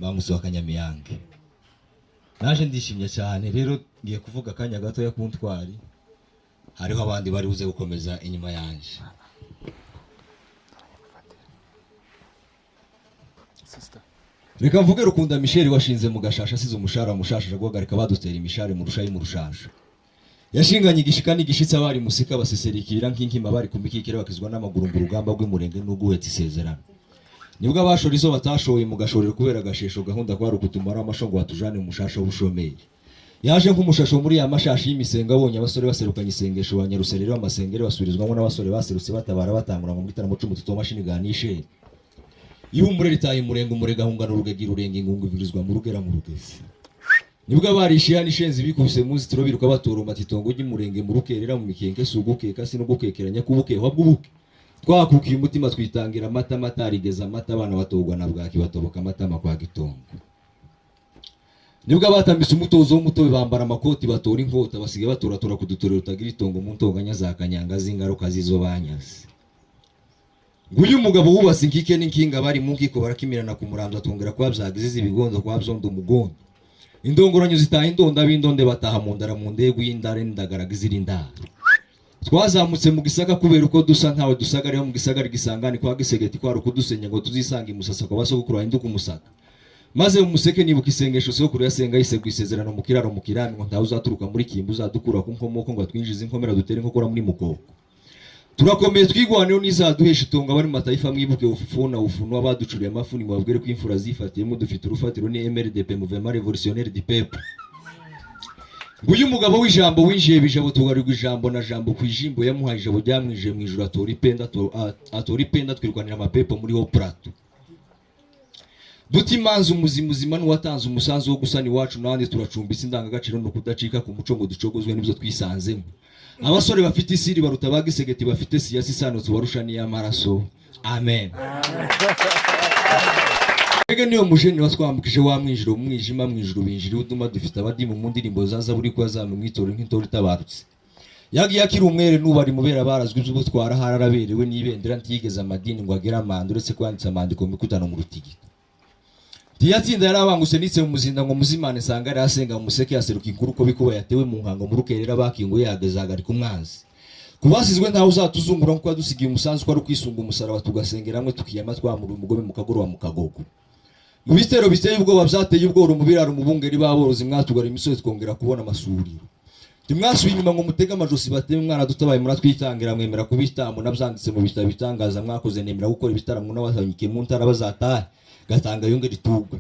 bamusohoka Kanyamiyange. Naje ndishimye cyane rero ngiye kuvuga kanya gato ya kuntwari. Hariho abandi bari buze gukomeza inyuma yanje. Reka mvuge Rukunda Michel washinze mu Gashasha asize umushara mushashije guhagarika badutera imishare mu rushayi mu rushasha. Yashinganye igishika n'igishitsa bari musika baseserikira nk'inkima bari kumikikira bakizwa n'amaguru mu rugamba rw'umurenge n'uguhetse isezerano. Nibwo abashora izo batashoye mu gashorero kubera gashesho gahunda kwa rukutumara amashongo watujane mu mushasha w'ubushomeri. Yaje nk'umushasho muri ya mashashi y'imisenga abonye abasore baserukanye isengesho wa Nyaruserero amasengere basubirizwamo n'abasore baserutse batabara batangura mu gitaramo cy'umututo mashini ganishe. Ihumure ritaye murenga umurega hungana urugegi rurenga ingungu virizwa mu rugera mu rugezi. Nibwo abarishiya nishenzi bikubise munsi tiro biruka batoroma titongo ry'umurenge mu rukerera mu mikenke sugukeka sino gukekeranya kubuke wabwubuke. Twakukiye umutima twitangira amata matarigeza amata abana batogwa na bwaki batoboka amatama kwa gitongo. Nibwo abatambise umutozo w'umutobe bambara amakoti batora inkota basige batoratora kudutorero utagira itongo mu ntonganya za kanyanga z'ingaruka zizo banyaze. Nguyu mugabo wubase inkike n'inkinga bari mu nkiko barakimirana ku murambo atongera kwabyagize ibigondo kwabzondo umugondo. Indongoranyo zitaha indonda b'indonde bataha mu ndara mu ndego y'indare n'indagaragiza irindara. Twazamutse mu gisaka kubera uko dusa ntawe dusagariho mu gisagari gisangani kwa gisegeti kwa rukudusenya ngo tuzisanga imusasa kwa basogukuru ahinduka umusaka. Maze mu museke nibuka isengesho sokuru yasenga yisegwa isezerano mu kiraro mu kirami ngo ntawe uzaturuka muri kimbu uzadukura ku nkomoko ngo twinjize inkomera dutere nkokora muri mukoko. Turakomeye twigwaneho nizaduhesha itonga bari mataifa mwibuke ufufuna ufunwa baducuriye amafuni mu babwire ko imfura zifatiyemo dufite urufatiro ni MRDP Mouvement Révolutionnaire du Peuple. Nguyu mugabo w'ijambo winjiye bijabo tugarirwa ijambo na jambo kwijimbo yamuhaye ijabo ryamwije mu ijuru atora ipenda twirwanira amapepo muri ho plateau. Duti manzi umuzimuzima n'uwatanze umusanzu wo gusana iwacu n'abandi turacumbisa indangagaciro no kudacika ku muco ngo ducogozwe n'ibyo twisanzemo. Abasore bafite isiri baruta bagisegeti bafite siyasi sano tubarusha ni y'amaraso. Amen. Ege niyo mujeni watwambukije wa mwijiro mwijima mwijiro binjiri uduma dufite abadi mu ndirimbo zaza buri ko azamu mwitoro nk'intori tabarutse. Yagi yakiri umwere n'ubari mubera barazwe iby'ubutwara hararaberewe n'ibendera ntigeze amadini ngo agera amanda uretse kwanditsa amandiko mikutano mu rutigita. Tiyatsinda yarabanguse nitse mu muzinda ngo muzimane sangara yasenga mu museke yaseruka inkuru ko bikuba yatewe mu nkango mu rukerera bakingo yagezagari ku mwanzi. Kubasizwe ntaho uzatuzungura nko dusigiye umusanzu ko ari kwisunga umusaraba tugasengera hamwe tukiyama twamura umugobe mu kagoro mu kagogo. Mu bitero biteye ubwoba byateye ubworo mu biraro mu bungeri baborozi mwatugara imisozi twongera kubona amasuriro. Timwasuye inyuma ngo mutega amajosi bateye umwana dutabaye muratwitangira mwemera kubitambo nabyanditse mu bitabo bitangaza mwakoze nemera gukora ibitaramo n'abazanyike mu ntara bazataha gatanga yonge ritugwe.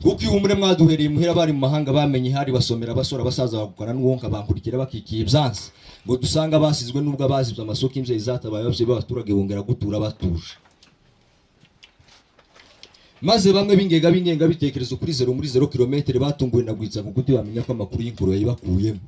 Kuko ihumure mwaduhereye muhera bari mu mahanga bamenye hari basomera basora basaza bagukana n'uwonka bankurikira bakikiye byansi ngo dusanga basizwe nubwo abazibye amasoko imvye izatabaye bavye b'abaturage bongera gutura batuje. Maze bamwe bingenga bitekerezo kuri 0 muri 0 km batunguwe nagwitsa kuguti bamenya ko amakuru y'inkuru yayibakuyemo.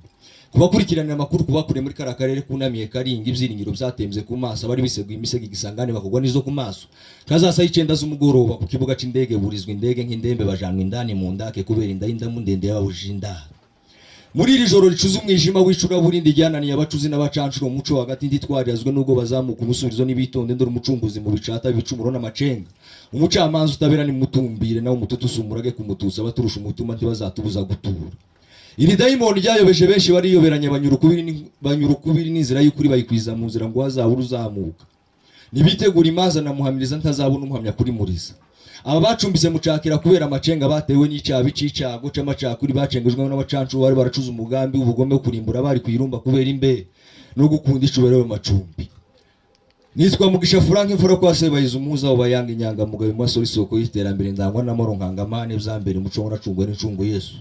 Kubakurikiranira amakuru kubakure muri karakarere kunamiye karinga ibyiringiro byatemze ku maso bari biseguye imisege gisangane bakugwa nizo ku maso. Kazasa y'icenda z'umugoroba ku kibuga c'indege burizwa indege nk'indembe bajanwa indani mu ndake kubera inda mu ndende y'abujinda. Muri iri joro ricuza umwijima w'icura burindi ryananiye abacuzi n'abacancuro umuco hagati nditwarizwe nubwo bazamuka umusubirizo n'ibitonde ndoro umucunguzi mu bicata bicumuro n'amacenga. Umucamanza utabera ni mutumbire nawo mututu sumurage kumutuza baturusha umutuma ntibazatubuza gutura. Iri daimoni ryayobeje benshi bariyoberanya banyurukubiri n'inzira y'ukuri bayikwiza mu nzira ngo hazabura uzamuka. Nibitegura imaza na muhamiriza ntazabona umuhamya kuri muriza. Aba bacumbise mucakira kubera amacenga batewe n'icabi cicago c'amacakuri bacengejwe n'abacancu bari baracuza umugambi ubugome kurimbura bari kwirumba kubera imbe no gukunda icubero mu macumbi. Nitwa Mugisha Frank imfura kwa Sebayiza umuhuza w'abayanga inyanga mugabe mu masori soko y'iterambere ndangwa na moronkangamane byambere muco nacungwe n'icungo Yesu.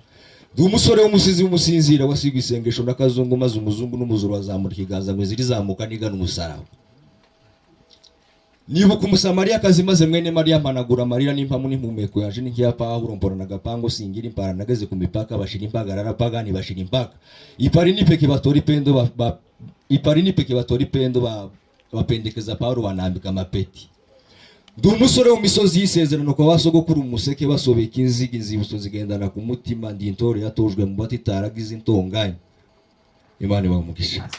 Ndi umusore w'umusizi w'umusinzira wasigwa isengesho n'akazungu maze umuzungu n'umuzuru azamura ikiganza ngo zirizamuka nigana umusaraba. Nibuka umusamariya kazi maze mwene Mariya mpanagura Mariya n'impamu n'impumeko yaje n'inkiya Pawulo mbona nagapango singira impara nageze ku mipaka bashira impagarara pagani bashira impaka. Ipari nipeke batori pendo bapendekeza Pawulo banambika amapeti. Ndi umusore w'imisozi y'isezerano kwa basogokuru umuseke basobeka inzigi nzibutso zigendana ku mutima ndi intore yatojwe mu batitaragize intonganya. Imana ibahe umugisha.